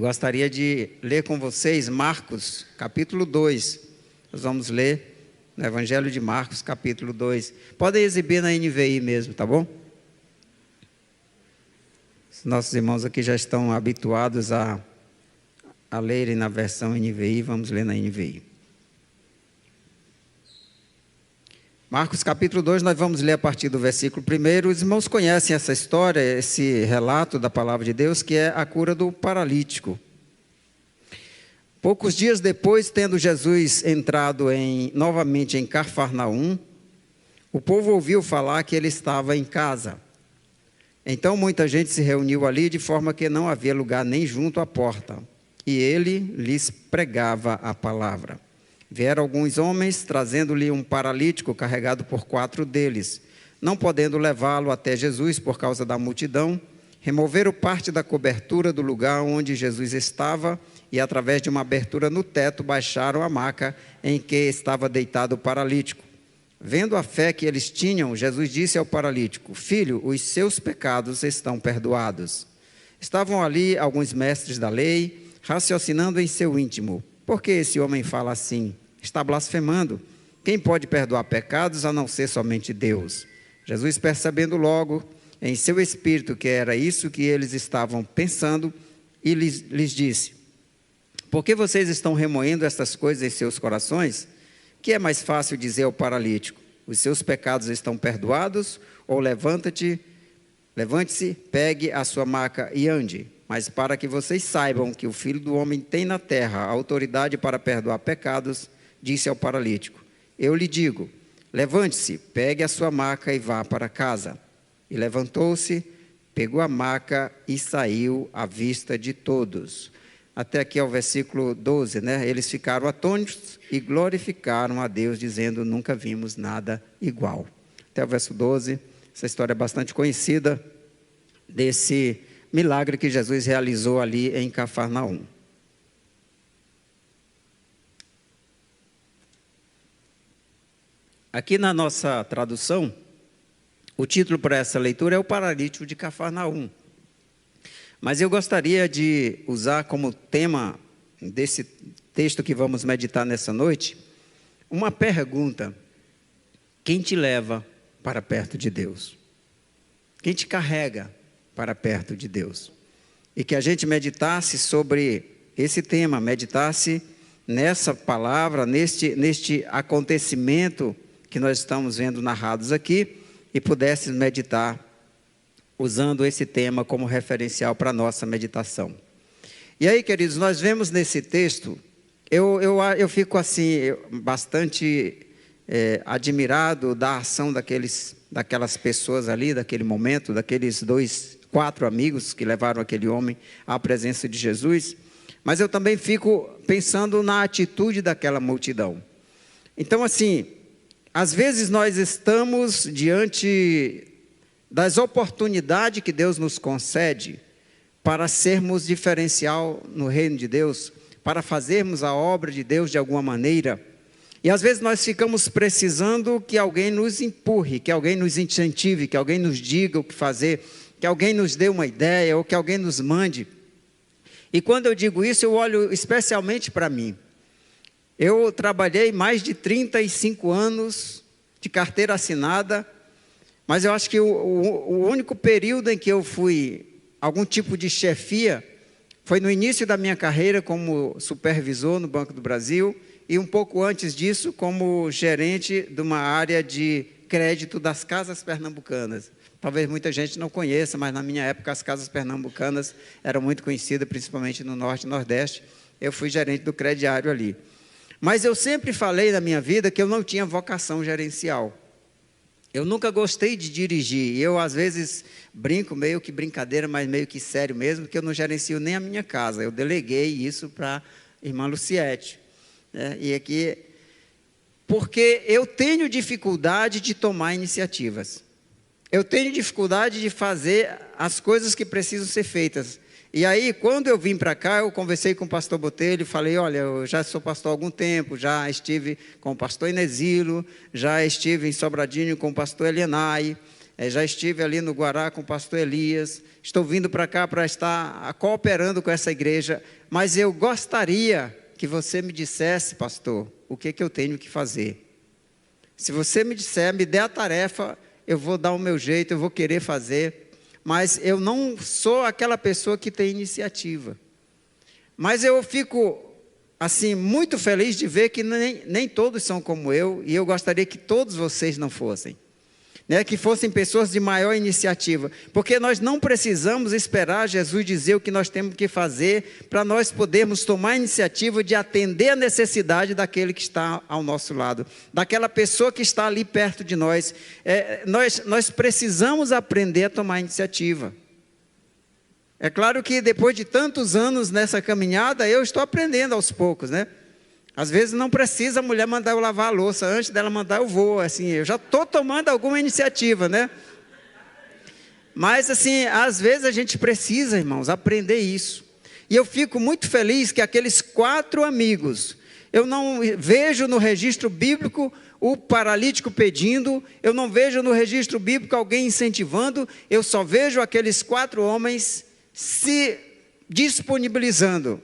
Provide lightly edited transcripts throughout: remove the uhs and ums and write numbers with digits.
gostaria de ler com vocês Marcos, capítulo 2. Nós vamos ler no Evangelho de Marcos, capítulo 2. Podem exibir na NVI mesmo, tá bom? Os nossos irmãos aqui já estão habituados a lerem na versão NVI, vamos ler na NVI. Marcos capítulo 2, nós vamos ler a partir do versículo 1. Os irmãos conhecem essa história, esse relato da palavra de Deus, que é a cura do paralítico. Poucos dias depois, tendo Jesus entrado novamente em Cafarnaum, o povo ouviu falar que ele estava em casa. Então muita gente se reuniu ali, de forma que não havia lugar nem junto à porta, e ele lhes pregava a palavra. Vieram alguns homens, trazendo-lhe um paralítico carregado por 4 deles. Não podendo levá-lo até Jesus por causa da multidão, removeram parte da cobertura do lugar onde Jesus estava e, através de uma abertura no teto, baixaram a maca em que estava deitado o paralítico. Vendo a fé que eles tinham, Jesus disse ao paralítico: Filho, os seus pecados estão perdoados. Estavam ali alguns mestres da lei, raciocinando em seu íntimo: por que esse homem fala assim? Está blasfemando. Quem pode perdoar pecados a não ser somente Deus? Jesus, percebendo logo em seu espírito que era isso que eles estavam pensando, e lhes disse: por que vocês estão remoendo estas coisas em seus corações? Que é mais fácil dizer ao paralítico: os seus pecados estão perdoados? Ou levante-se, pegue a sua maca e ande. Mas para que vocês saibam que o Filho do Homem tem na terra a autoridade para perdoar pecados, disse ao paralítico: eu lhe digo, levante-se, pegue a sua maca e vá para casa. E levantou-se, pegou a maca e saiu à vista de todos. Até aqui ao versículo 12, né? Eles ficaram atônitos e glorificaram a Deus, dizendo: nunca vimos nada igual. Até o verso 12, essa história é bastante conhecida desse milagre que Jesus realizou ali em Cafarnaum. Aqui na nossa tradução, o título para essa leitura é o paralítico de Cafarnaum. Mas eu gostaria de usar como tema desse texto que vamos meditar nessa noite, uma pergunta: quem te leva para perto de Deus? Quem te carrega para perto de Deus? E que a gente meditasse sobre esse tema, meditasse nessa palavra, neste acontecimento que nós estamos vendo narrados aqui, e pudesse meditar usando esse tema como referencial para a nossa meditação. E aí, queridos, nós vemos nesse texto, eu fico assim, bastante admirado da ação daquelas pessoas ali, daquele momento, daqueles 4 amigos que levaram aquele homem à presença de Jesus, mas eu também fico pensando na atitude daquela multidão. Então, assim, às vezes nós estamos diante das oportunidades que Deus nos concede para sermos diferencial no reino de Deus, para fazermos a obra de Deus de alguma maneira. E às vezes nós ficamos precisando que alguém nos empurre, que alguém nos incentive, que alguém nos diga o que fazer, que alguém nos dê uma ideia ou que alguém nos mande. E quando eu digo isso, eu olho especialmente para mim. Eu trabalhei mais de 35 anos de carteira assinada, mas eu acho que o único período em que eu fui algum tipo de chefia foi no início da minha carreira como supervisor no Banco do Brasil e um pouco antes disso como gerente de uma área de crédito das Casas Pernambucanas. Talvez muita gente não conheça, mas na minha época as Casas Pernambucanas eram muito conhecidas, principalmente no Norte e Nordeste. Eu fui gerente do crediário ali. Mas eu sempre falei na minha vida que eu não tinha vocação gerencial. Eu nunca gostei de dirigir. Eu, às vezes, brinco, meio que brincadeira, mas meio que sério mesmo, que eu não gerencio nem a minha casa. Eu deleguei isso para a irmã Luciete. E aqui, porque eu tenho dificuldade de tomar iniciativas. Eu tenho dificuldade de fazer as coisas que precisam ser feitas. E aí, quando eu vim para cá, eu conversei com o pastor Botelho e falei: olha, eu já sou pastor há algum tempo, já estive com o pastor Inesilo, já estive em Sobradinho com o pastor Elienay, Já estive ali no Guará com o pastor Elias, estou vindo para cá para estar cooperando com essa igreja, mas eu gostaria que você me dissesse, pastor, o que eu tenho que fazer. Se você me disser, me der a tarefa, eu vou dar o meu jeito, eu vou querer fazer, mas eu não sou aquela pessoa que tem iniciativa. Mas eu fico, assim, muito feliz de ver que nem todos são como eu, e eu gostaria que todos vocês não fossem. Que fossem pessoas de maior iniciativa, porque nós não precisamos esperar Jesus dizer o que nós temos que fazer, para nós podermos tomar a iniciativa de atender a necessidade daquele que está ao nosso lado, daquela pessoa que está ali perto de nós. Nós precisamos aprender a tomar iniciativa. É claro que depois de tantos anos nessa caminhada, eu estou aprendendo aos poucos, Às vezes não precisa a mulher mandar eu lavar a louça, antes dela mandar eu vou, assim, eu já estou tomando alguma iniciativa, Mas assim, às vezes a gente precisa, irmãos, aprender isso. E eu fico muito feliz que aqueles 4 amigos, eu não vejo no registro bíblico o paralítico pedindo, eu não vejo no registro bíblico alguém incentivando, eu só vejo aqueles 4 homens se disponibilizando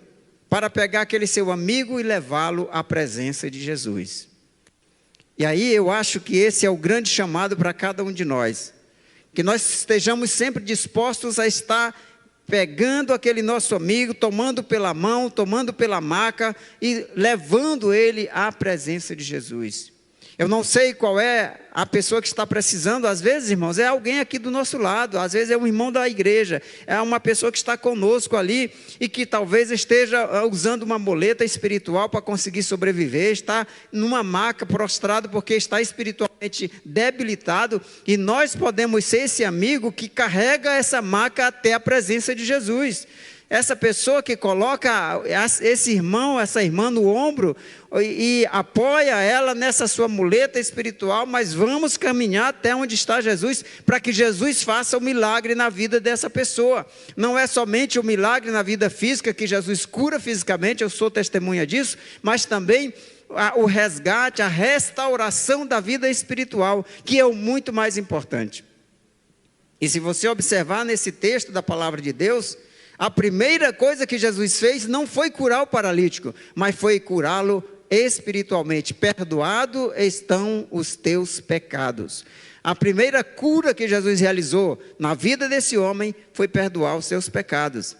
para pegar aquele seu amigo e levá-lo à presença de Jesus. E aí eu acho que esse é o grande chamado para cada um de nós, que nós estejamos sempre dispostos a estar pegando aquele nosso amigo, tomando pela mão, tomando pela maca e levando ele à presença de Jesus. Eu não sei qual é a pessoa que está precisando, às vezes, irmãos, é alguém aqui do nosso lado, às vezes é um irmão da igreja, é uma pessoa que está conosco ali e que talvez esteja usando uma muleta espiritual para conseguir sobreviver, está numa maca prostrado porque está espiritualmente debilitado, e nós podemos ser esse amigo que carrega essa maca até a presença de Jesus. Essa pessoa que coloca esse irmão, essa irmã no ombro e apoia ela nessa sua muleta espiritual, mas vamos caminhar até onde está Jesus, para que Jesus faça o milagre na vida dessa pessoa. Não é somente o milagre na vida física, que Jesus cura fisicamente, eu sou testemunha disso, mas também o resgate, a restauração da vida espiritual, que é o muito mais importante. E se você observar nesse texto da palavra de Deus, a primeira coisa que Jesus fez não foi curar o paralítico, mas foi curá-lo espiritualmente. Perdoado estão os teus pecados. A primeira cura que Jesus realizou na vida desse homem foi perdoar os seus pecados.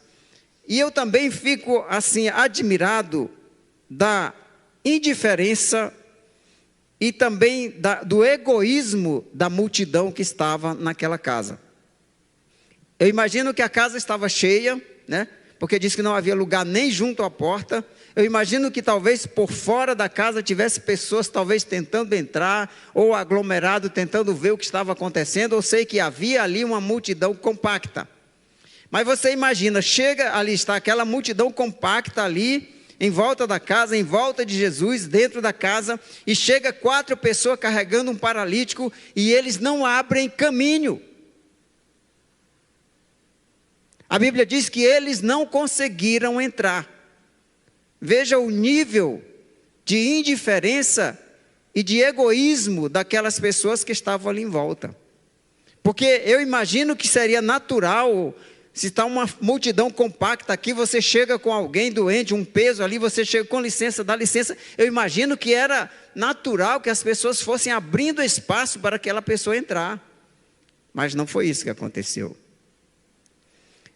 E eu também fico assim admirado da indiferença e também do egoísmo da multidão que estava naquela casa. Eu imagino que a casa estava cheia, porque disse que não havia lugar nem junto à porta. Eu imagino que talvez por fora da casa tivesse pessoas talvez tentando entrar, ou aglomerado tentando ver o que estava acontecendo. Eu sei que havia ali uma multidão compacta. Mas você imagina, chega ali, está aquela multidão compacta ali, em volta da casa, em volta de Jesus, dentro da casa, e chega 4 pessoas carregando um paralítico, e eles não abrem caminho. A Bíblia diz que eles não conseguiram entrar. Veja o nível de indiferença e de egoísmo daquelas pessoas que estavam ali em volta. Porque eu imagino que seria natural, se está uma multidão compacta aqui, você chega com alguém doente, um peso ali, você chega com licença, dá licença. Eu imagino que era natural que as pessoas fossem abrindo espaço para aquela pessoa entrar. Mas não foi isso que aconteceu.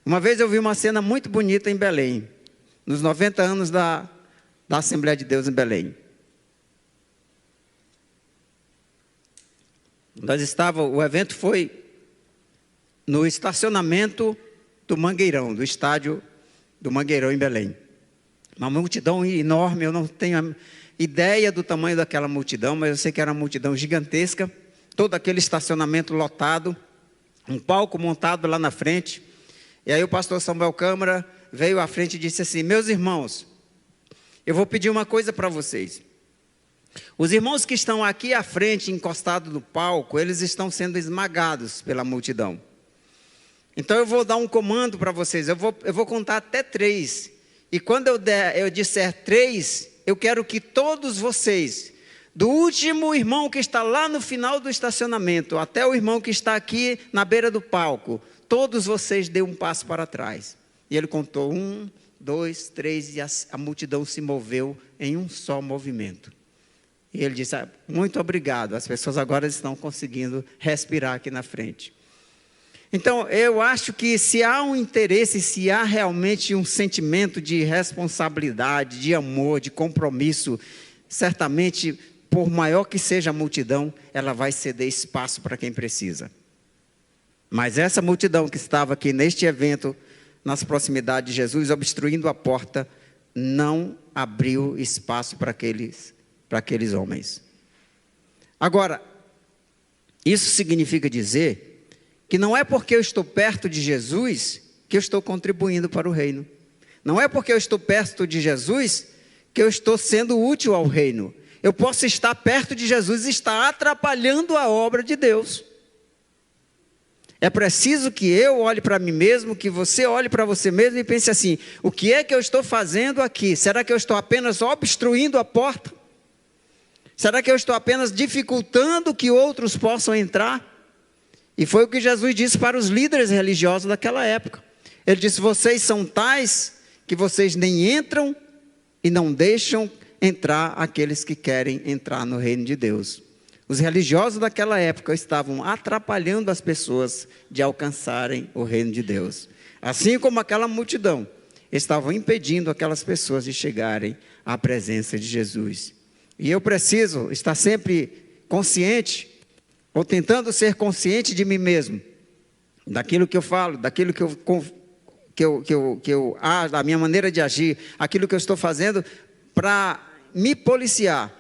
Uma vez eu vi uma cena muito bonita em Belém, nos 90 anos da Assembleia de Deus em Belém. O evento foi no estacionamento do Mangueirão, do estádio do Mangueirão em Belém. Uma multidão enorme, eu não tenho ideia do tamanho daquela multidão, mas eu sei que era uma multidão gigantesca, todo aquele estacionamento lotado, um palco montado lá na frente. E aí o pastor Samuel Câmara veio à frente e disse assim: meus irmãos, eu vou pedir uma coisa para vocês. Os irmãos que estão aqui à frente, encostados no palco, eles estão sendo esmagados pela multidão. Então eu vou dar um comando para vocês, eu vou contar até 3. E quando eu disser 3, eu quero que todos vocês Do último irmão que está lá no final do estacionamento, até o irmão que está aqui na beira do palco, todos vocês dêem um passo para trás. E ele contou 1, 2, 3, e a multidão se moveu em um só movimento. E ele disse, muito obrigado, as pessoas agora estão conseguindo respirar aqui na frente. Então, eu acho que se há um interesse, se há realmente um sentimento de responsabilidade, de amor, de compromisso, certamente, por maior que seja a multidão, ela vai ceder espaço para quem precisa. Mas essa multidão que estava aqui neste evento, nas proximidades de Jesus, obstruindo a porta, não abriu espaço para aqueles homens. Agora, isso significa dizer que não é porque eu estou perto de Jesus que eu estou contribuindo para o reino. Não é porque eu estou perto de Jesus que eu estou sendo útil ao reino. Eu posso estar perto de Jesus e estar atrapalhando a obra de Deus. É preciso que eu olhe para mim mesmo, que você olhe para você mesmo e pense assim, o que é que eu estou fazendo aqui? Será que eu estou apenas obstruindo a porta? Será que eu estou apenas dificultando que outros possam entrar? E foi o que Jesus disse para os líderes religiosos daquela época. Ele disse, vocês são tais que vocês nem entram e não deixam entrar aqueles que querem entrar no reino de Deus. Os religiosos daquela época estavam atrapalhando as pessoas de alcançarem o reino de Deus. Assim como aquela multidão, estavam impedindo aquelas pessoas de chegarem à presença de Jesus. E eu preciso estar sempre consciente, ou tentando ser consciente de mim mesmo, daquilo que eu falo, daquilo da minha maneira de agir, aquilo que eu estou fazendo para me policiar,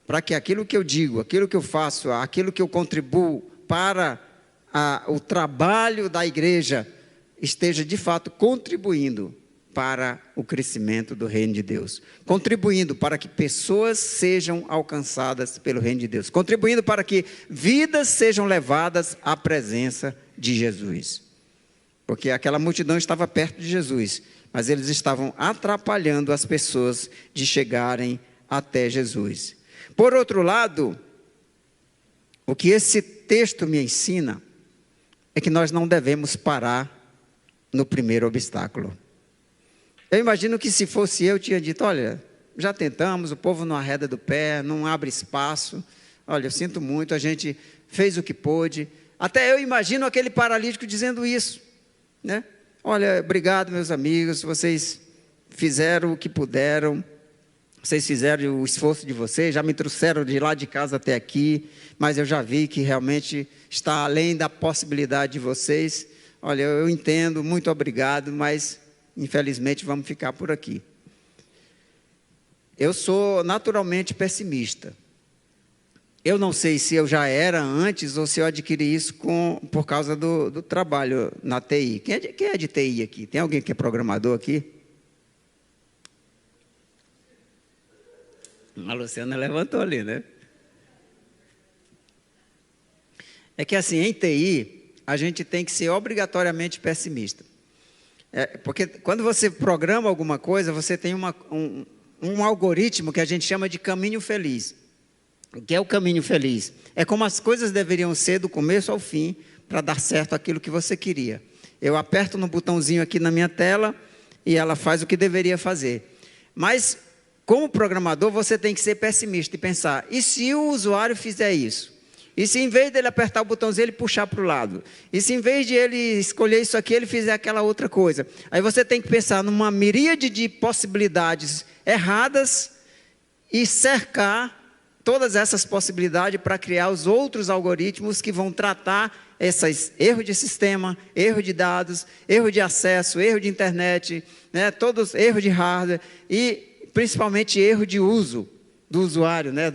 para que aquilo que eu digo, aquilo que eu faço, aquilo que eu contribuo para o trabalho da igreja, esteja de fato contribuindo para o crescimento do reino de Deus, contribuindo para que pessoas sejam alcançadas pelo reino de Deus, contribuindo para que vidas sejam levadas à presença de Jesus. Porque aquela multidão estava perto de Jesus, mas eles estavam atrapalhando as pessoas de chegarem até Jesus. Por outro lado, o que esse texto me ensina é que nós não devemos parar no primeiro obstáculo. Eu imagino que se fosse eu, tinha dito, olha, já tentamos, o povo não arreda do pé, não abre espaço, olha, eu sinto muito, a gente fez o que pôde. Até eu imagino aquele paralítico dizendo isso, né? Olha, obrigado meus amigos, vocês fizeram o que puderam, vocês fizeram o esforço de vocês, já me trouxeram de lá de casa até aqui, mas eu já vi que realmente está além da possibilidade de vocês. Olha, eu entendo, muito obrigado, mas infelizmente vamos ficar por aqui. Eu sou naturalmente pessimista. Eu não sei se eu já era antes ou se eu adquiri isso por causa do trabalho na TI. Quem é de TI aqui? Tem alguém que é programador aqui? A Luciana levantou ali, né? É que assim, em TI, a gente tem que ser obrigatoriamente pessimista. Porque quando você programa alguma coisa, você tem um algoritmo que a gente chama de caminho feliz. O que é o caminho feliz? É como as coisas deveriam ser do começo ao fim para dar certo aquilo que você queria. Eu aperto no botãozinho aqui na minha tela e ela faz o que deveria fazer. Mas, como programador, você tem que ser pessimista e pensar, e se o usuário fizer isso? E se em vez dele apertar o botãozinho, ele puxar para o lado? E se em vez de ele escolher isso aqui, ele fizer aquela outra coisa? Aí você tem que pensar numa miríade de possibilidades erradas e cercar todas essas possibilidades para criar os outros algoritmos que vão tratar esses erros de sistema, erro de dados, erro de acesso, erro de internet, né, todos erros de hardware e principalmente erro de uso do usuário, né,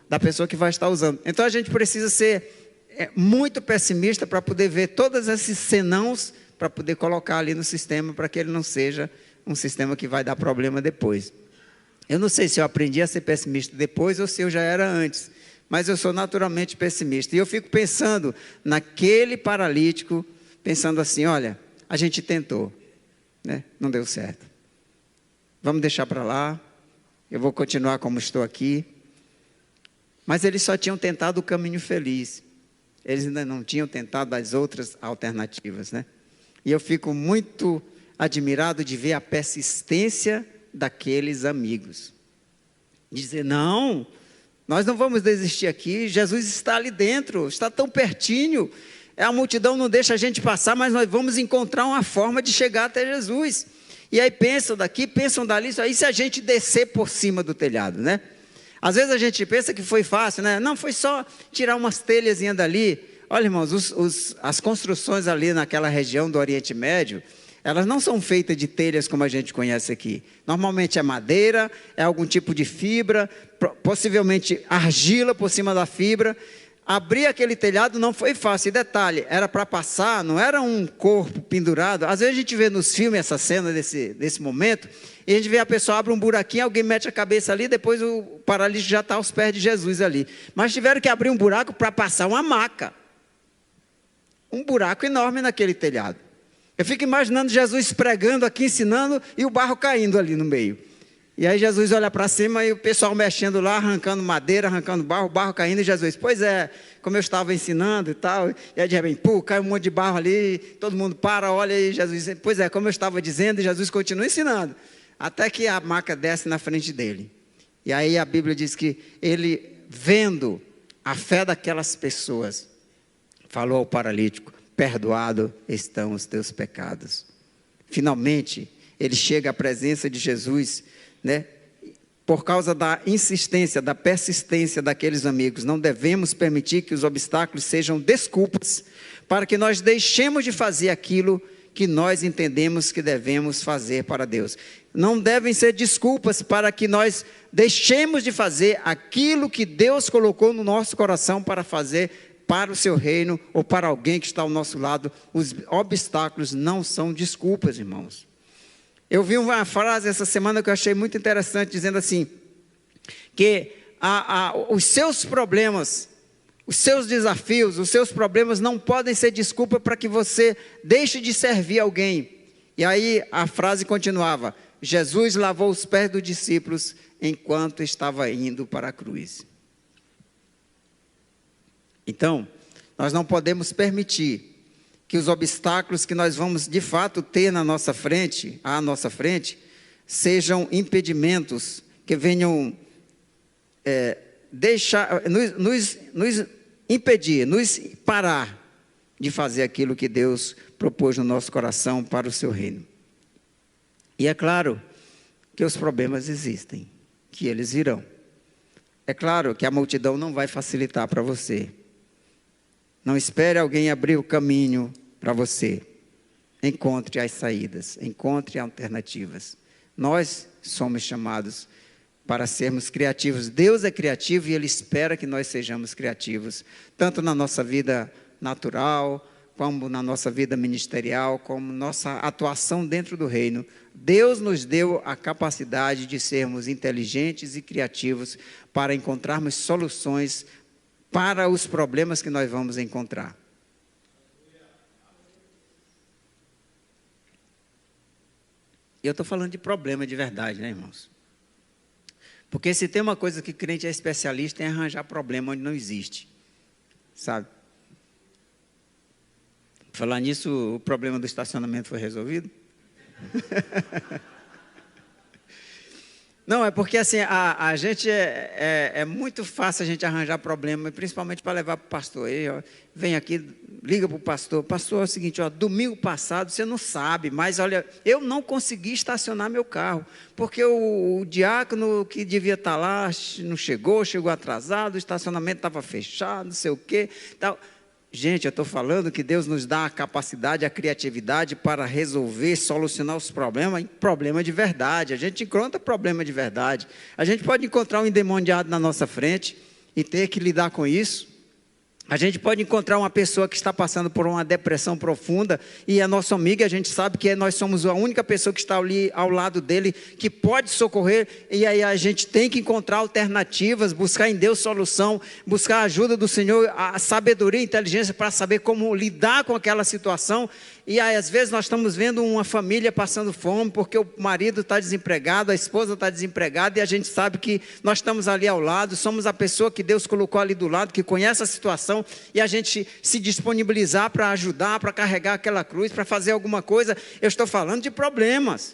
da pessoa que vai estar usando. Então a gente precisa ser muito pessimista para poder ver todos esses senãos para poder colocar ali no sistema para que ele não seja um sistema que vai dar problema depois. Eu não sei se eu aprendi a ser pessimista depois ou se eu já era antes, mas eu sou naturalmente pessimista. E eu fico pensando naquele paralítico, pensando assim, olha, a gente tentou, né? Não deu certo. Vamos deixar para lá, eu vou continuar como estou aqui. Mas eles só tinham tentado o caminho feliz. Eles ainda não tinham tentado as outras alternativas, né? E eu fico muito admirado de ver a persistência daqueles amigos. Dizer, não, nós não vamos desistir aqui, Jesus está ali dentro, está tão pertinho, a multidão não deixa a gente passar, mas nós vamos encontrar uma forma de chegar até Jesus. E aí pensam daqui, pensam dali, aí se a gente descer por cima do telhado, né? Às vezes a gente pensa que foi fácil, né? Não, foi só tirar umas telhazinhas dali. Olha, irmãos, as construções ali naquela região do Oriente Médio, elas não são feitas de telhas como a gente conhece aqui. Normalmente é madeira, é algum tipo de fibra, possivelmente argila por cima da fibra. Abrir aquele telhado não foi fácil. E detalhe, era para passar, não era um corpo pendurado. Às vezes a gente vê nos filmes essa cena desse momento, e a gente vê a pessoa abre um buraquinho, alguém mete a cabeça ali, depois o paralítico já está aos pés de Jesus ali. Mas tiveram que abrir um buraco para passar uma maca. Um buraco enorme naquele telhado. Eu fico imaginando Jesus pregando aqui, ensinando, e o barro caindo ali no meio. E aí Jesus olha para cima e o pessoal mexendo lá, arrancando madeira, arrancando barro, o barro caindo, e Jesus, pois é, como eu estava ensinando e tal, e aí de repente, cai um monte de barro ali, todo mundo para, olha, e Jesus, pois é, como eu estava dizendo, e Jesus continua ensinando, até que a maca desce na frente dele. E aí a Bíblia diz que ele, vendo a fé daquelas pessoas, falou ao paralítico, perdoado estão os teus pecados. Finalmente, ele chega à presença de Jesus, né? Por causa da insistência, da persistência daqueles amigos. Não devemos permitir que os obstáculos sejam desculpas para que nós deixemos de fazer aquilo que nós entendemos que devemos fazer para Deus. Não devem ser desculpas para que nós deixemos de fazer aquilo que Deus colocou no nosso coração para fazer para o seu reino ou para alguém que está ao nosso lado. Os obstáculos não são desculpas, irmãos. Eu vi uma frase essa semana que eu achei muito interessante, dizendo assim, que os seus problemas, os seus desafios, os seus problemas não podem ser desculpa para que você deixe de servir alguém. E aí a frase continuava, Jesus lavou os pés dos discípulos enquanto estava indo para a cruz. Então, nós não podemos permitir que os obstáculos que nós vamos de fato ter à nossa frente, sejam impedimentos que venham nos impedir, nos parar de fazer aquilo que Deus propôs no nosso coração para o seu reino. E é claro que os problemas existem, que eles virão. É claro que a multidão não vai facilitar para você. Não espere alguém abrir o caminho para você. Encontre as saídas, encontre alternativas. Nós somos chamados para sermos criativos. Deus é criativo e Ele espera que nós sejamos criativos, tanto na nossa vida natural, como na nossa vida ministerial, como nossa atuação dentro do reino. Deus nos deu a capacidade de sermos inteligentes e criativos para encontrarmos soluções para os problemas que nós vamos encontrar. E eu estou falando de problema de verdade, né, irmãos? Porque se tem uma coisa que crente é especialista em arranjar problema onde não existe, sabe? Falar nisso, o problema do estacionamento foi resolvido? Não, é porque assim, a gente é muito fácil a gente arranjar problema, principalmente para levar para o pastor. Ele, ó, vem aqui, liga para o pastor. Pastor, é o seguinte, ó, domingo passado, você não sabe, mas olha, eu não consegui estacionar meu carro, porque o diácono que devia estar lá não chegou atrasado, o estacionamento estava fechado, não sei o quê, tal. Gente, eu estou falando que Deus nos dá a capacidade, a criatividade para resolver, solucionar os problemas, problema de verdade. A gente encontra problema de verdade. A gente pode encontrar um endemoniado na nossa frente e ter que lidar com isso. A gente pode encontrar uma pessoa que está passando por uma depressão profunda e é nosso amigo, e a gente sabe que nós somos a única pessoa que está ali ao lado dele, que pode socorrer, e aí a gente tem que encontrar alternativas, buscar em Deus solução, buscar a ajuda do Senhor, a sabedoria e inteligência para saber como lidar com aquela situação. E aí, às vezes nós estamos vendo uma família passando fome, porque o marido está desempregado, a esposa está desempregada, e a gente sabe que nós estamos ali ao lado, somos a pessoa que Deus colocou ali do lado, que conhece a situação, e a gente se disponibilizar para ajudar, para carregar aquela cruz, para fazer alguma coisa. Eu estou falando de problemas.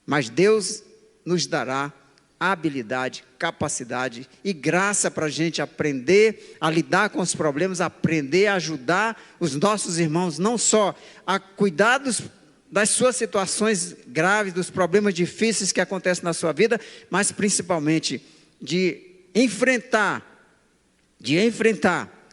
Mas Deus nos dará habilidade, capacidade e graça para a gente aprender a lidar com os problemas, aprender a ajudar os nossos irmãos, não só a cuidar das suas situações graves, dos problemas difíceis que acontecem na sua vida, mas principalmente de enfrentar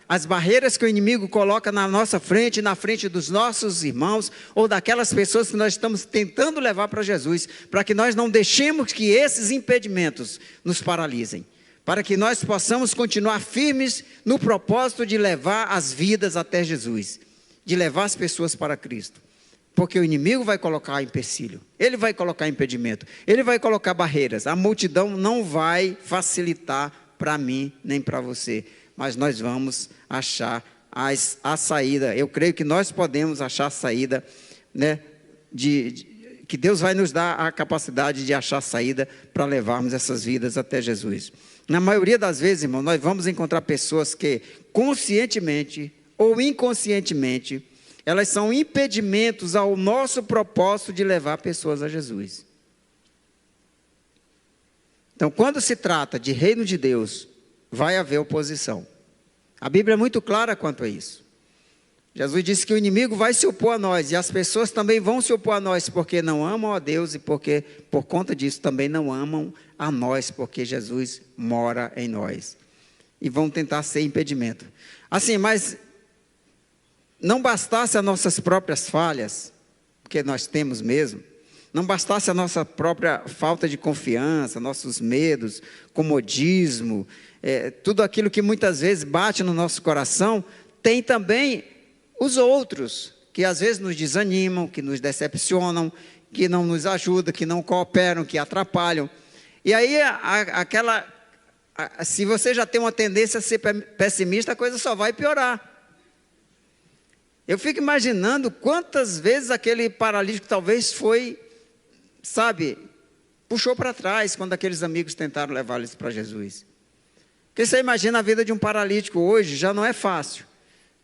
as barreiras que o inimigo coloca na nossa frente, na frente dos nossos irmãos, ou daquelas pessoas que nós estamos tentando levar para Jesus, para que nós não deixemos que esses impedimentos nos paralisem, para que nós possamos continuar firmes no propósito de levar as vidas até Jesus, de levar as pessoas para Cristo, porque o inimigo vai colocar empecilho, ele vai colocar impedimento, ele vai colocar barreiras, a multidão não vai facilitar para mim, nem para você, mas nós vamos achar a saída. Eu creio que nós podemos achar a saída, né, que Deus vai nos dar a capacidade de achar a saída para levarmos essas vidas até Jesus. Na maioria das vezes, irmão, nós vamos encontrar pessoas que conscientemente ou inconscientemente, elas são impedimentos ao nosso propósito de levar pessoas a Jesus. Então, quando se trata de reino de Deus, vai haver oposição. A Bíblia é muito clara quanto a isso. Jesus disse que o inimigo vai se opor a nós, e as pessoas também vão se opor a nós, porque não amam a Deus, e porque, por conta disso, também não amam a nós, porque Jesus mora em nós. E vão tentar ser impedimento. Assim, mas não bastasse as nossas próprias falhas, porque nós temos mesmo, não bastasse a nossa própria falta de confiança, nossos medos, comodismo, tudo aquilo que muitas vezes bate no nosso coração, tem também os outros, que às vezes nos desanimam, que nos decepcionam, que não nos ajudam, que não cooperam, que atrapalham. E aí, se você já tem uma tendência a ser pessimista, a coisa só vai piorar. Eu fico imaginando quantas vezes aquele paralítico talvez puxou para trás quando aqueles amigos tentaram levar eles para Jesus. Porque você imagina a vida de um paralítico hoje, já não é fácil.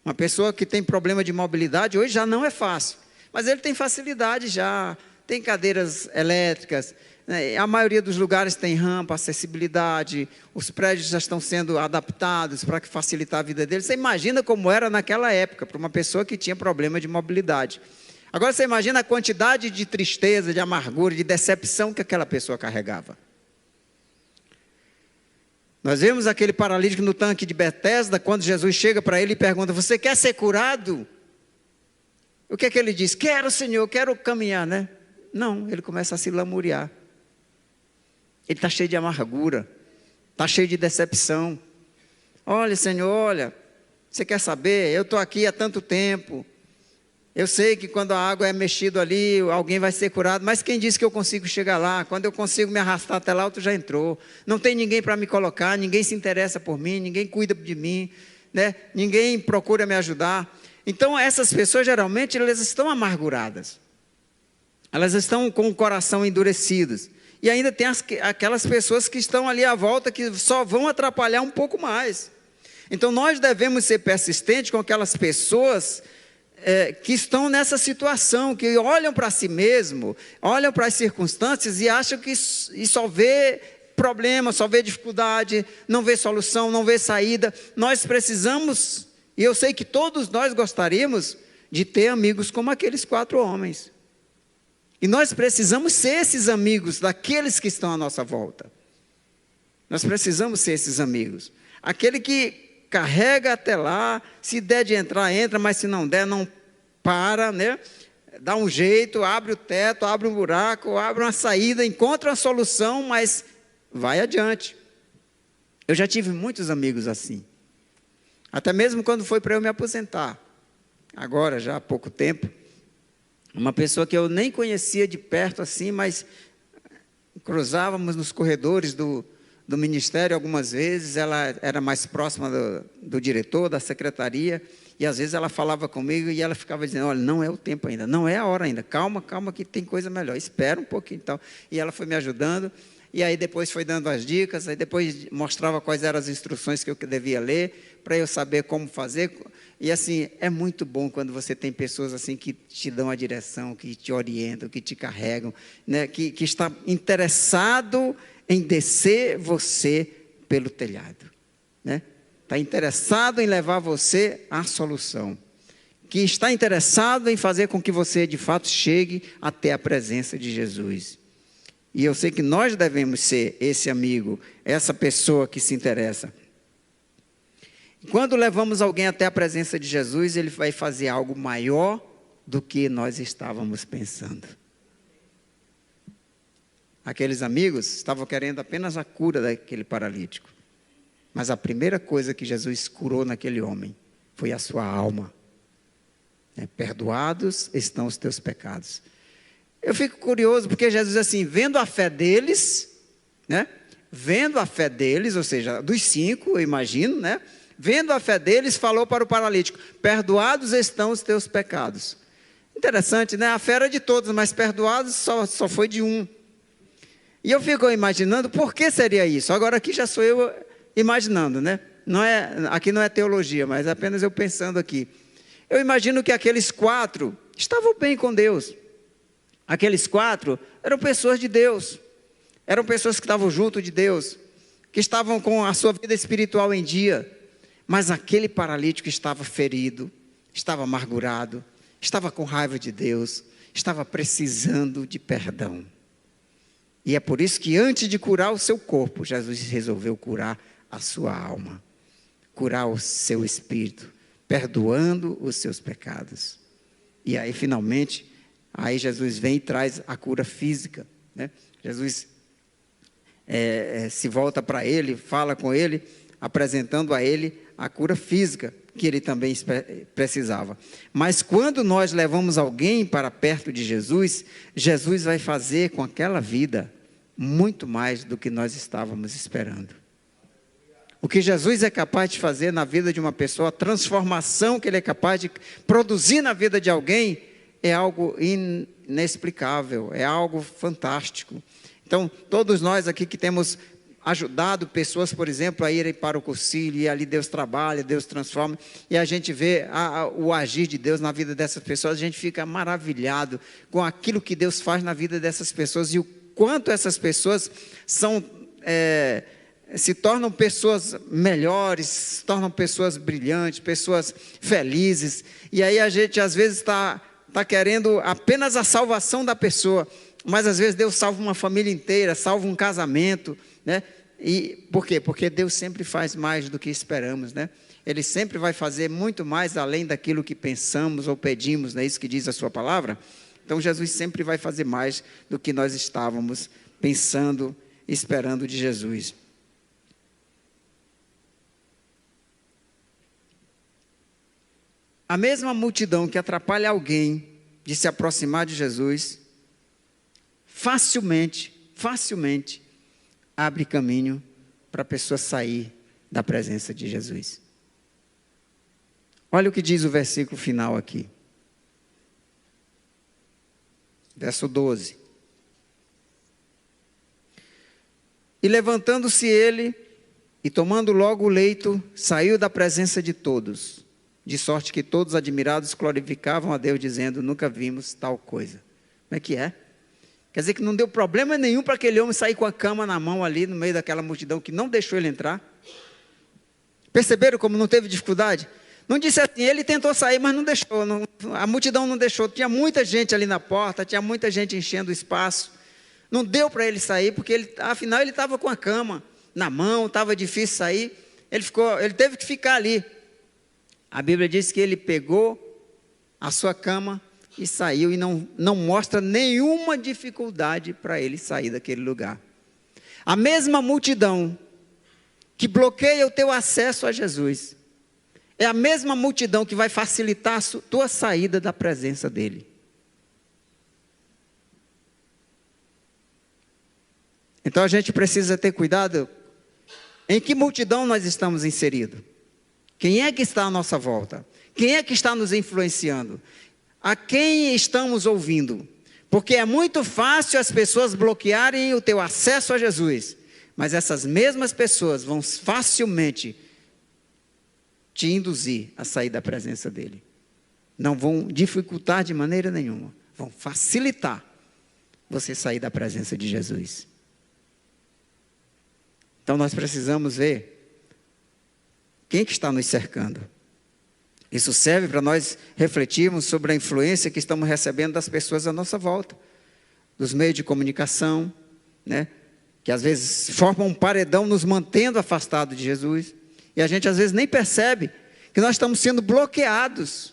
Uma pessoa que tem problema de mobilidade hoje já não é fácil. Mas ele tem facilidade já, tem cadeiras elétricas, né? A maioria dos lugares tem rampa, acessibilidade, os prédios já estão sendo adaptados para facilitar a vida dele. Você imagina como era naquela época, para uma pessoa que tinha problema de mobilidade. Agora você imagina a quantidade de tristeza, de amargura, de decepção que aquela pessoa carregava. Nós vemos aquele paralítico no tanque de Betesda, quando Jesus chega para ele e pergunta: você quer ser curado? O que é que ele diz? Quero, Senhor, quero caminhar, né? Não, ele começa a se lamuriar. Ele está cheio de amargura, está cheio de decepção. Olha, Senhor, olha, você quer saber? Eu estou aqui há tanto tempo. Eu sei que quando a água é mexida ali, alguém vai ser curado, mas quem disse que eu consigo chegar lá? Quando eu consigo me arrastar até lá, outro já entrou. Não tem ninguém para me colocar, ninguém se interessa por mim, ninguém cuida de mim, né? Ninguém procura me ajudar. Então, essas pessoas, geralmente, elas estão amarguradas. Elas estão com o coração endurecido. E ainda tem aquelas pessoas que estão ali à volta, que só vão atrapalhar um pouco mais. Então, nós devemos ser persistentes com aquelas pessoas que estão nessa situação, que olham para si mesmo, olham para as circunstâncias e acham que só vê problema, só vê dificuldade, não vê solução, não vê saída. Nós precisamos, e eu sei que todos nós gostaríamos de ter amigos como aqueles 4 homens. E nós precisamos ser esses amigos daqueles que estão à nossa volta. Nós precisamos ser esses amigos. Aquele que carrega até lá, se der de entrar, entra, mas se não der, não para, né? Dá um jeito, abre o teto, abre um buraco, abre uma saída, encontra uma solução, mas vai adiante. Eu já tive muitos amigos assim. Até mesmo quando foi para eu me aposentar, agora já há pouco tempo, uma pessoa que eu nem conhecia de perto assim, mas cruzávamos nos corredores do ministério algumas vezes, ela era mais próxima do diretor, da secretaria, e às vezes ela falava comigo e ela ficava dizendo, olha, não é o tempo ainda, não é a hora ainda, calma, calma que tem coisa melhor, espera um pouquinho e tal. E ela foi me ajudando, e aí depois foi dando as dicas, aí depois mostrava quais eram as instruções que eu devia ler, para eu saber como fazer. E assim, é muito bom quando você tem pessoas assim que te dão a direção, que te orientam, que te carregam, né? que está interessado em descer você pelo telhado, né? Está interessado em levar você à solução, que está interessado em fazer com que você de fato chegue até a presença de Jesus. E eu sei que nós devemos ser esse amigo, essa pessoa que se interessa. Quando levamos alguém até a presença de Jesus, ele vai fazer algo maior do que nós estávamos pensando. Aqueles amigos estavam querendo apenas a cura daquele paralítico. Mas a primeira coisa que Jesus curou naquele homem foi a sua alma. Perdoados estão os teus pecados. Eu fico curioso porque Jesus, assim, vendo a fé deles, né? Vendo a fé deles, ou seja, dos 5, eu imagino, né? Vendo a fé deles, falou para o paralítico, perdoados estão os teus pecados. Interessante, né? A fé era de todos, mas perdoados só foi de um. E eu fico imaginando, por que seria isso? Agora aqui já sou eu imaginando, né? Aqui não é teologia, mas apenas eu pensando aqui. Eu imagino que aqueles 4 estavam bem com Deus. Aqueles 4 eram pessoas de Deus. Eram pessoas que estavam junto de Deus, que estavam com a sua vida espiritual em dia. Mas aquele paralítico estava ferido, estava amargurado, estava com raiva de Deus, estava precisando de perdão. E é por isso que antes de curar o seu corpo, Jesus resolveu curar a sua alma, curar o seu espírito, perdoando os seus pecados. E aí finalmente, aí Jesus vem e traz a cura física, né? Jesus se volta para ele, fala com ele, apresentando a ele a cura física, que ele também precisava. Mas quando nós levamos alguém para perto de Jesus, Jesus vai fazer com aquela vida muito mais do que nós estávamos esperando. O que Jesus é capaz de fazer na vida de uma pessoa, a transformação que ele é capaz de produzir na vida de alguém, é algo inexplicável, é algo fantástico. Então, todos nós aqui que temos ajudado pessoas, por exemplo, a irem para o cursilho, e ali Deus trabalha, Deus transforma, e a gente vê o agir de Deus na vida dessas pessoas, a gente fica maravilhado com aquilo que Deus faz na vida dessas pessoas, e o quanto essas pessoas se tornam pessoas melhores, se tornam pessoas brilhantes, pessoas felizes, e aí a gente às vezes está querendo apenas a salvação da pessoa, mas às vezes Deus salva uma família inteira, salva um casamento, né? E por quê? Porque Deus sempre faz mais do que esperamos, né? Ele sempre vai fazer muito mais além daquilo que pensamos ou pedimos, não é isso que diz a sua palavra? Então Jesus sempre vai fazer mais do que nós estávamos pensando, esperando de Jesus. A mesma multidão que atrapalha alguém de se aproximar de Jesus, facilmente abre caminho para a pessoa sair da presença de Jesus. Olha o que diz o versículo final aqui. Verso 12. E levantando-se ele, e tomando logo o leito, saiu da presença de todos, de sorte que todos admirados glorificavam a Deus, dizendo, nunca vimos tal coisa. Como é que é? Quer dizer que não deu problema nenhum para aquele homem sair com a cama na mão ali, no meio daquela multidão que não deixou ele entrar. Perceberam como não teve dificuldade? Não disse assim, ele tentou sair, mas não deixou, a multidão não deixou, tinha muita gente ali na porta, tinha muita gente enchendo o espaço, não deu para ele sair, porque afinal ele estava com a cama na mão, estava difícil sair, ele teve que ficar ali. A Bíblia diz que ele pegou a sua cama e saiu, e não mostra nenhuma dificuldade para ele sair daquele lugar. A mesma multidão que bloqueia o teu acesso a Jesus, é a mesma multidão que vai facilitar a tua saída da presença dele. Então a gente precisa ter cuidado em que multidão nós estamos inseridos. Quem é que está à nossa volta? Quem é que está nos influenciando? A quem estamos ouvindo? Porque é muito fácil as pessoas bloquearem o teu acesso a Jesus, mas essas mesmas pessoas vão facilmente te induzir a sair da presença dele. Não vão dificultar de maneira nenhuma, vão facilitar você sair da presença de Jesus. Então nós precisamos ver quem que está nos cercando. Isso serve para nós refletirmos sobre a influência que estamos recebendo das pessoas à nossa volta, dos meios de comunicação, né? Que às vezes formam um paredão nos mantendo afastados de Jesus, e a gente às vezes nem percebe que nós estamos sendo bloqueados,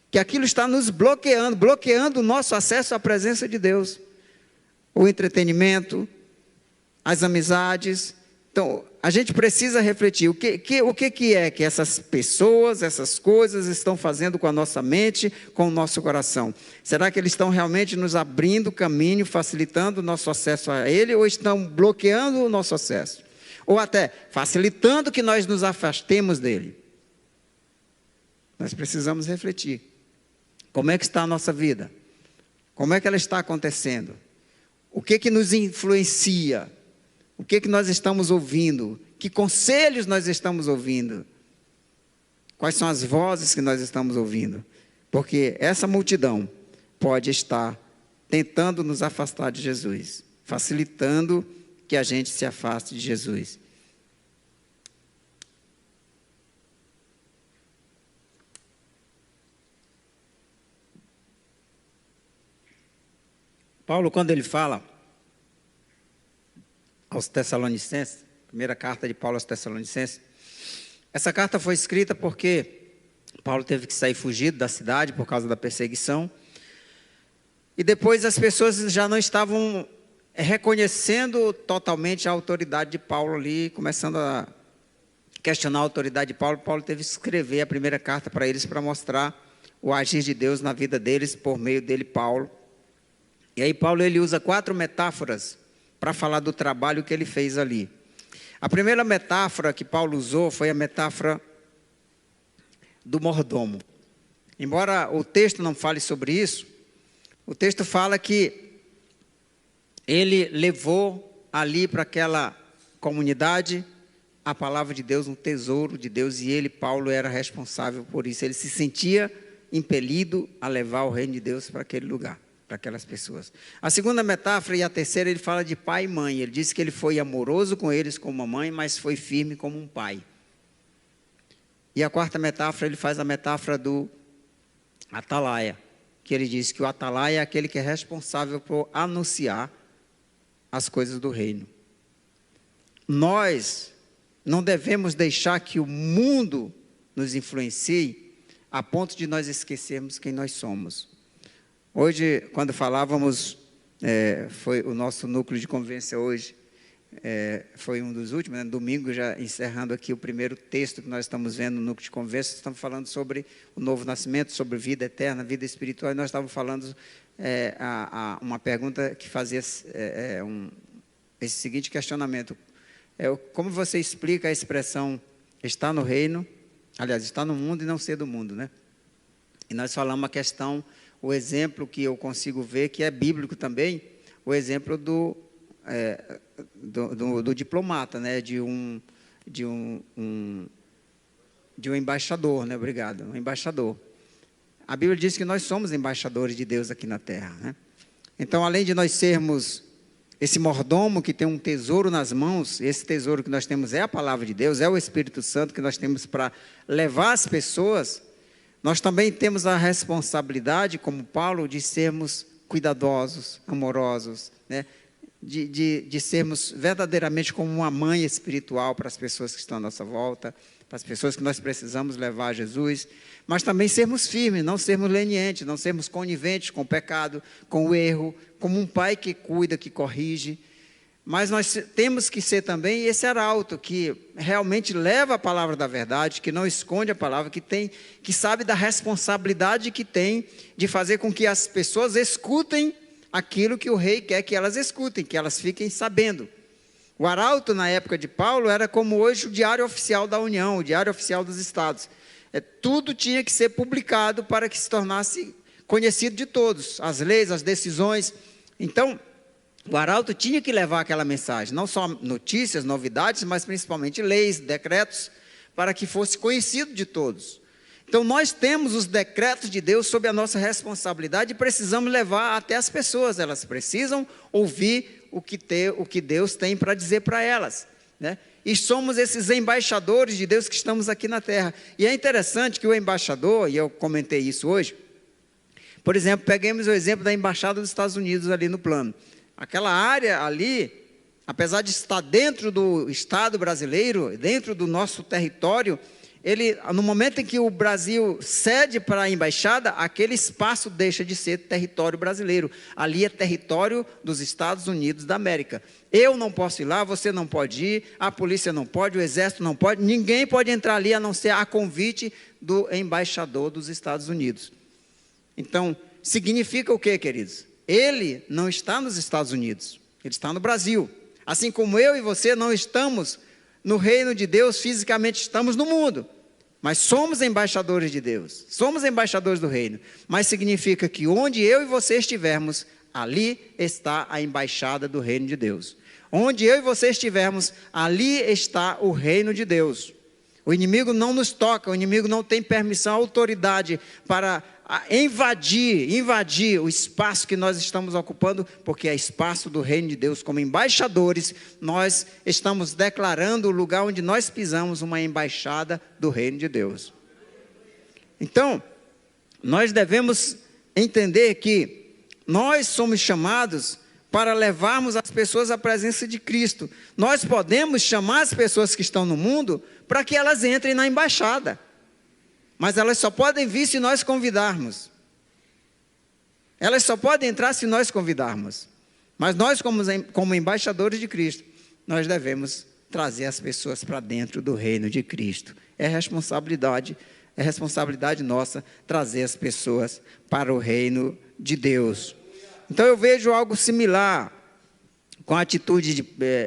que aquilo está nos bloqueando o nosso acesso à presença de Deus, o entretenimento, as amizades. Então, a gente precisa refletir o que é que essas pessoas, essas coisas estão fazendo com a nossa mente, com o nosso coração. Será que eles estão realmente nos abrindo o caminho, facilitando o nosso acesso a Ele, ou estão bloqueando o nosso acesso? Ou até facilitando que nós nos afastemos dEle? Nós precisamos refletir. Como é que está a nossa vida? Como é que ela está acontecendo? O que nos influencia? O que nós estamos ouvindo? Que conselhos nós estamos ouvindo? Quais são as vozes que nós estamos ouvindo? Porque essa multidão pode estar tentando nos afastar de Jesus, facilitando que a gente se afaste de Jesus. Paulo, quando ele fala aos Tessalonicenses, primeira carta de Paulo aos Tessalonicenses, essa carta foi escrita porque Paulo teve que sair fugido da cidade por causa da perseguição, e depois as pessoas já não estavam reconhecendo totalmente a autoridade de Paulo ali, começando a questionar a autoridade de Paulo. Paulo teve que escrever a primeira carta para eles, para mostrar o agir de Deus na vida deles, por meio dele, Paulo. E aí Paulo ele usa 4 metáforas para falar do trabalho que ele fez ali. A primeira metáfora que Paulo usou foi a metáfora do mordomo. Embora o texto não fale sobre isso, o texto fala que ele levou ali para aquela comunidade a palavra de Deus, um tesouro de Deus, e ele, Paulo, era responsável por isso. Ele se sentia impelido a levar o reino de Deus para aquele lugar, para aquelas pessoas. A segunda metáfora e a terceira, ele fala de pai e mãe. Ele disse que ele foi amoroso com eles como uma mãe, mas foi firme como um pai. E a quarta metáfora, ele faz a metáfora do atalaia, que ele diz que o atalaia é aquele que é responsável por anunciar as coisas do reino. Nós não devemos deixar que o mundo nos influencie a ponto de nós esquecermos quem nós somos. Hoje, quando falávamos, foi o nosso núcleo de convivência hoje, foi um dos últimos, né? Domingo, já encerrando aqui o primeiro texto que nós estamos vendo no núcleo de convivência, estamos falando sobre o novo nascimento, sobre vida eterna, vida espiritual, e nós estávamos falando uma pergunta que fazia esse seguinte questionamento: como você explica a expressão está no reino, aliás, está no mundo e não ser do mundo, né? E nós falamos a questão, o exemplo que eu consigo ver, que é bíblico também, o exemplo do diplomata, né? de um embaixador, né? Obrigado, um embaixador. A Bíblia diz que nós somos embaixadores de Deus aqui na terra, né? Então, além de nós sermos esse mordomo que tem um tesouro nas mãos, esse tesouro que nós temos é a palavra de Deus, é o Espírito Santo que nós temos para levar as pessoas, nós também temos a responsabilidade, como Paulo, de sermos cuidadosos, amorosos, né? De sermos verdadeiramente como uma mãe espiritual para as pessoas que estão à nossa volta, para as pessoas que nós precisamos levar a Jesus, mas também sermos firmes, não sermos lenientes, não sermos coniventes com o pecado, com o erro, como um pai que cuida, que corrige, mas nós temos que ser também esse arauto que realmente leva a palavra da verdade, que não esconde a palavra, que sabe da responsabilidade que tem de fazer com que as pessoas escutem aquilo que o rei quer que elas escutem, que elas fiquem sabendo. O arauto, na época de Paulo, era como hoje o diário oficial da União, o diário oficial dos estados. Tudo tinha que ser publicado para que se tornasse conhecido de todos, as leis, as decisões. Então, o arauto tinha que levar aquela mensagem, não só notícias, novidades, mas principalmente leis, decretos, para que fosse conhecido de todos. Então, nós temos os decretos de Deus sob a nossa responsabilidade e precisamos levar até as pessoas. Elas precisam ouvir o que Deus tem para dizer para elas, né? E somos esses embaixadores de Deus que estamos aqui na terra. E é interessante que o embaixador, e eu comentei isso hoje, por exemplo, peguemos o exemplo da Embaixada dos Estados Unidos ali no plano. Aquela área ali, apesar de estar dentro do Estado brasileiro, dentro do nosso território, no momento em que o Brasil cede para a embaixada, aquele espaço deixa de ser território brasileiro. Ali é território dos Estados Unidos da América. Eu não posso ir lá, você não pode ir, a polícia não pode, o exército não pode, ninguém pode entrar ali a não ser a convite do embaixador dos Estados Unidos. Então, significa o quê, queridos? Ele não está nos Estados Unidos, ele está no Brasil. Assim como eu e você não estamos no reino de Deus, fisicamente estamos no mundo, mas somos embaixadores de Deus, somos embaixadores do reino. Mas significa que onde eu e você estivermos, ali está a embaixada do reino de Deus. Onde eu e você estivermos, ali está o reino de Deus. O inimigo não nos toca, o inimigo não tem permissão, autoridade para invadir o espaço que nós estamos ocupando, porque é espaço do reino de Deus. Como embaixadores, nós estamos declarando o lugar onde nós pisamos uma embaixada do reino de Deus. Então, nós devemos entender que nós somos chamados para levarmos as pessoas à presença de Cristo. Nós podemos chamar as pessoas que estão no mundo para que elas entrem na embaixada, mas elas só podem vir se nós convidarmos. Elas só podem entrar se nós convidarmos. Mas nós, como embaixadores de Cristo, nós devemos trazer as pessoas para dentro do reino de Cristo. É responsabilidade nossa trazer as pessoas para o reino de Deus. Então eu vejo algo similar com a atitude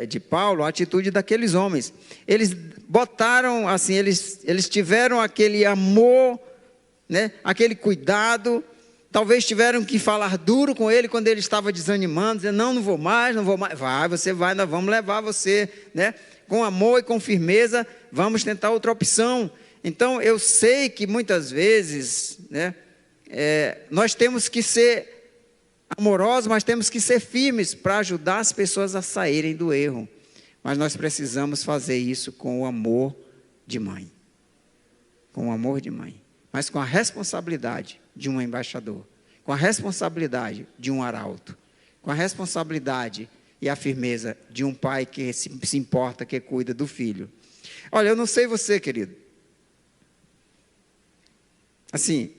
de Paulo, a atitude daqueles homens. Eles botaram, assim, eles tiveram aquele amor, né, aquele cuidado. Talvez tiveram que falar duro com ele quando ele estava desanimando, dizendo, não vou mais. Você vai, nós vamos levar você, né, com amor e com firmeza, vamos tentar outra opção. Então, eu sei que muitas vezes, né, nós temos que ser amorosos, mas temos que ser firmes para ajudar as pessoas a saírem do erro. Mas nós precisamos fazer isso com o amor de mãe. Com o amor de mãe. Mas com a responsabilidade de um embaixador. Com a responsabilidade de um arauto. Com a responsabilidade e a firmeza de um pai que se importa, que cuida do filho. Olha, eu não sei você, querido. Assim,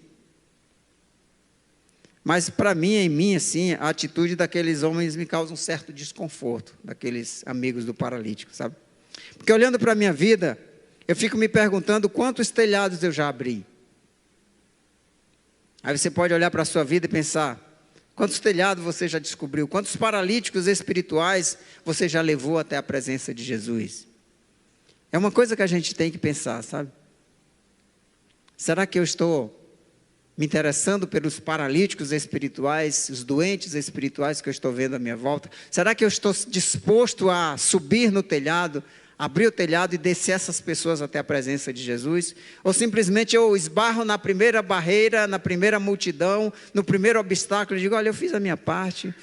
mas para mim, em mim, assim, a atitude daqueles homens me causa um certo desconforto, daqueles amigos do paralítico, sabe? Porque olhando para a minha vida, eu fico me perguntando quantos telhados eu já abri. Aí você pode olhar para a sua vida e pensar, quantos telhados você já descobriu? Quantos paralíticos espirituais você já levou até a presença de Jesus? É uma coisa que a gente tem que pensar, sabe? Será que eu estou me interessando pelos paralíticos espirituais, os doentes espirituais que eu estou vendo à minha volta? Será que eu estou disposto a subir no telhado, abrir o telhado e descer essas pessoas até a presença de Jesus? Ou simplesmente eu esbarro na primeira barreira, na primeira multidão, no primeiro obstáculo e digo, olha, eu fiz a minha parte,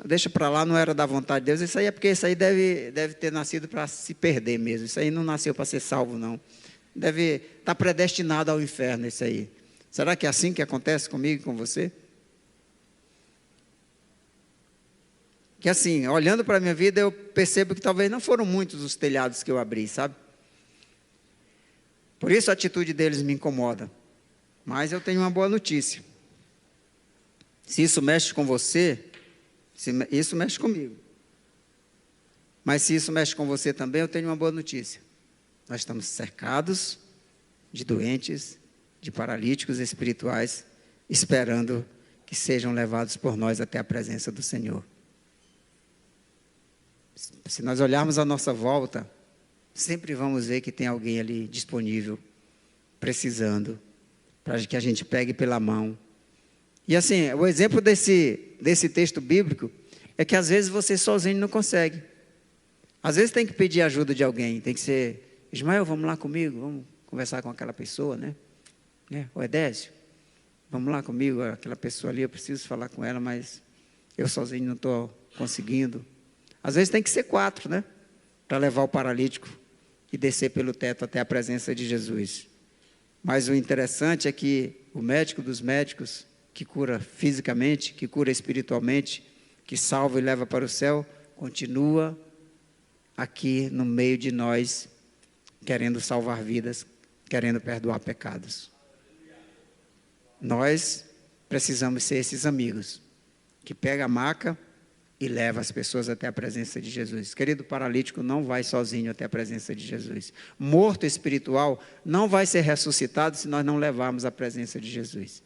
deixa para lá, não era da vontade de Deus. Isso aí é porque isso aí deve ter nascido para se perder mesmo. Isso aí não nasceu para ser salvo, não. Deve estar predestinado ao inferno, isso aí. Será que é assim que acontece comigo e com você? Que assim, olhando para a minha vida, eu percebo que talvez não foram muitos os telhados que eu abri, sabe? Por isso a atitude deles me incomoda. Mas eu tenho uma boa notícia. Se isso mexe com você, isso mexe comigo. Mas se isso mexe com você também, eu tenho uma boa notícia. Nós estamos cercados de doentes, de paralíticos espirituais, esperando que sejam levados por nós até a presença do Senhor. Se nós olharmos à nossa volta, sempre vamos ver que tem alguém ali disponível, precisando, para que a gente pegue pela mão. E assim, o exemplo desse texto bíblico é que às vezes você sozinho não consegue. Às vezes tem que pedir ajuda de alguém, tem que ser, Ismael, vamos lá comigo, vamos conversar com aquela pessoa, né? O Edésio, vamos lá comigo, aquela pessoa ali, eu preciso falar com ela, mas eu sozinho não estou conseguindo. Às vezes tem que ser 4, né? Para levar o paralítico e descer pelo teto até a presença de Jesus. Mas o interessante é que o médico dos médicos, que cura fisicamente, que cura espiritualmente, que salva e leva para o céu, continua aqui no meio de nós, querendo salvar vidas, querendo perdoar pecados. Nós precisamos ser esses amigos, que pega a maca e leva as pessoas até a presença de Jesus. Querido, paralítico não vai sozinho até a presença de Jesus. Morto espiritual não vai ser ressuscitado se nós não levarmos à presença de Jesus.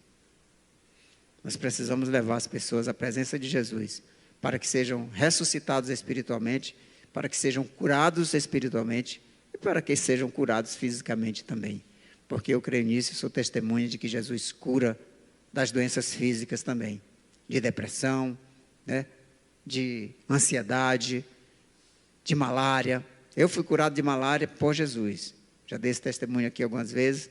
Nós precisamos levar as pessoas à presença de Jesus, para que sejam ressuscitados espiritualmente, para que sejam curados espiritualmente e para que sejam curados fisicamente também. Porque eu creio nisso e sou testemunha de que Jesus cura das doenças físicas também, de depressão, né? De ansiedade, de malária. Eu fui curado de malária por Jesus. Já dei esse testemunho aqui algumas vezes.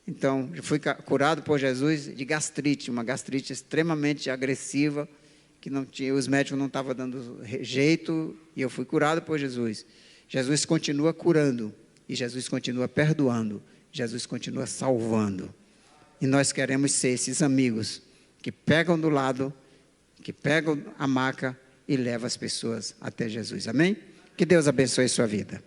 Então, eu fui curado por Jesus de gastrite, uma gastrite extremamente agressiva, que não tinha, os médicos não estavam dando jeito, e eu fui curado por Jesus. Jesus continua curando, e Jesus continua perdoando, Jesus continua salvando. E nós queremos ser esses amigos que pegam do lado, que pegam a maca e levam as pessoas até Jesus. Amém? Que Deus abençoe sua vida.